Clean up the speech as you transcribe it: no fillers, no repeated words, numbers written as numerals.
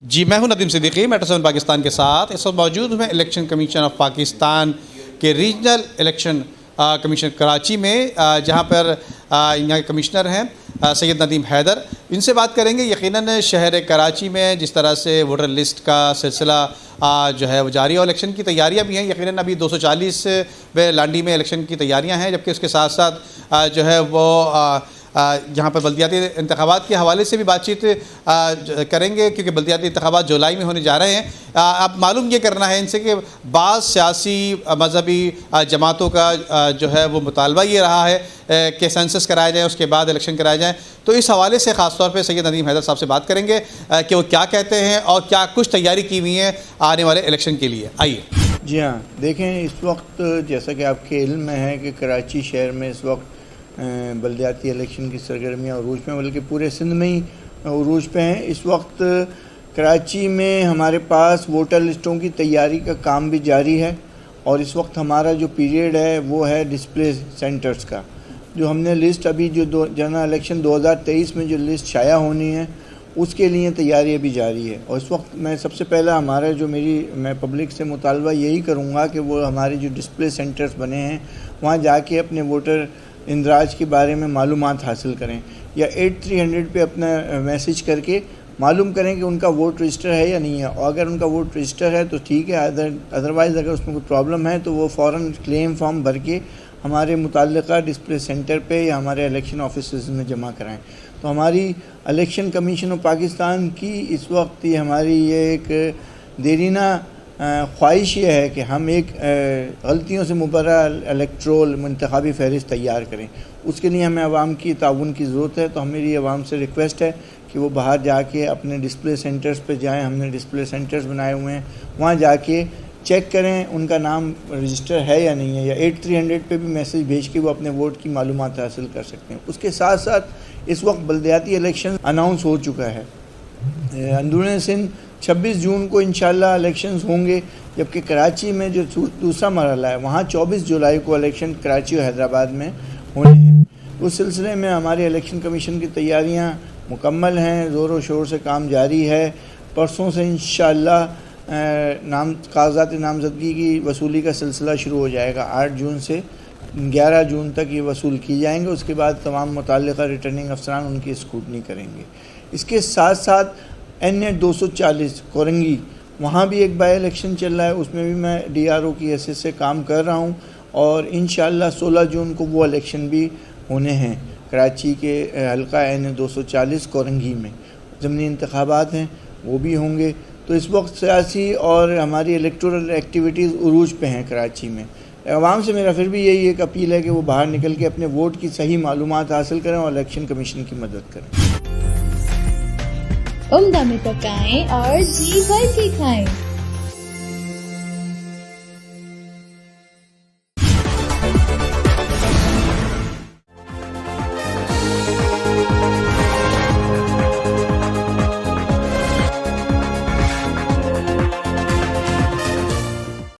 जी, मैं हूं नदीम सिद्दीकी मेट्रो 7 पाकिस्तान के साथ। इस वक्त मौजूद हूं मैं इलेक्शन कमीशन ऑफ पाकिस्तान के रीजनल इलेक्शन कमीशन कराची में, जहां पर यहाँ के कमिश्नर हैं सैयद नदीम हैदर। इनसे बात करेंगे। यकीनन शहर कराची में जिस तरह से वोटर लिस्ट का सिलसिला जो है वो जारी है और इलेक्शन की तैयारियां भी हैं। यकीनन अभी 240 वे लांडी में इलेक्शन की तैयारियां हैं, जबकि उसके साथ साथ जो है वो यहाँ पर बल्दियाती इंतखाबात के हवाले से भी बातचीत करेंगे, क्योंकि बल्दियाती इंतखाबात जुलाई में होने जा रहे हैं। अब मालूम ये करना है इनसे कि बाज़ सियासी मजहबी जमातों का जो है वो मुतालबा ये रहा है कि सेंसस कराया जाए, उसके बाद इलेक्शन कराया जाए। तो इस हवाले से ख़ास तौर पे सैयद नदीम हैदर साहब से बात करेंगे कि वो क्या कहते हैं और क्या कुछ तैयारी की हुई है आने वाले इलेक्शन के लिए। आइए। जी हाँ, देखें, इस वक्त जैसा कि आपके इल्म में है कि कराची शहर में इस वक्त बल्दियाती इलेक्शन की सरगर्मियाँ उरूज में, बल्कि पूरे सिंध में ही उरूज पे हैं। इस वक्त कराची में हमारे पास वोटर लिस्टों की तैयारी का काम भी जारी है और इस वक्त हमारा जो पीरियड है वो है डिस्प्ले सेंटर्स का। जो हमने लिस्ट अभी जो जनरल इलेक्शन 2023 में जो लिस्ट शाया होनी है उसके लिए तैयारी अभी जारी है। और इस वक्त मैं सबसे पहला हमारा मैं पब्लिक से मुतालबा यही करूँगा कि वो हमारे जो डिस्प्ले सेंटर्स बने हैं वहाँ जाके अपने वोटर इंदराज के बारे में मालूमात हासिल करें, या 8300 पे अपना मैसेज करके मालूम करें कि उनका वोट रजिस्टर है या नहीं है। और अगर उनका वोट रजिस्टर है तो ठीक है, अदरवाइज़ अगर उसमें कोई प्रॉब्लम है तो वो फ़ौरन क्लेम फॉर्म भर के हमारे मुताल्लिक़ा डिस्प्ले सेंटर पे या हमारे इलेक्शन ऑफिस में जमा कराएं। तो हमारी इलेक्शन कमीशन ऑफ पाकिस्तान की इस वक्त ये एक देरीना ख्वाहिश ये है कि हम एक गलतियों से मुबर्रा इलेक्ट्रोल इंतखाबी फ़हरिस्त तैयार करें। उसके लिए हमें आवाम की ताउन की ज़रूरत है। तो मेरी आवाम से रिक्वेस्ट है कि वो बाहर जाके अपने डिस्प्ले सेंटर्स पे जाएं। हमने डिस्प्ले सेंटर्स बनाए हुए हैं, वहाँ जाके चेक करें उनका नाम रजिस्टर है या नहीं है, या 8300 पे भी मैसेज भेज के वो अपने वोट की मालूमात हासिल कर सकते हैं। उसके साथ साथ इस वक्त बल्दियाती इलेक्शन अनाउंस हो चुका है। अंदरून सिंध 26 जून को इंशाल्लाह इलेक्शंस होंगे, जबकि कराची में जो दूसरा मरहला है वहाँ 24 जुलाई को इलेक्शन कराची और हैदराबाद में होने हैं। उस सिलसिले में हमारे इलेक्शन कमीशन की तैयारियाँ मुकम्मल हैं, ज़ोर शोर से काम जारी है। परसों से इंशाल्लाह कागज़ात नामज़दगी की वसूली का सिलसिला शुरू हो जाएगा। 8 जून से 11 जून तक ये वसूल की जाएंगे। उसके बाद तमाम मुताल्लिक़ा रिटर्निंग अफसरान उनकी स्क्रूटनी करेंगे। इसके साथ साथ NA 240 कोरंगी, वहाँ भी एक बाई इलेक्शन चल रहा है, उसमें भी मैं DRO की हैसियत से काम कर रहा हूँ और इंशाल्लाह 16 जून को वो इलेक्शन भी होने हैं। कराची के हल्का NA 240 कोरंगी में ज़मीनी इंतखाबात हैं, वो भी होंगे। तो इस वक्त सियासी और हमारी इलेक्टोरल एक्टिविटीज़ उरूज पे हैं कराची में। आवाम से मेरा फिर भी यही एक अपील है कि वो बाहर निकल के अपने वोट की सही मालूमात हासिल करें और इलेक्शन कमीशन की मदद करें। उम्दा में पकाएं और जी भर के खाएं।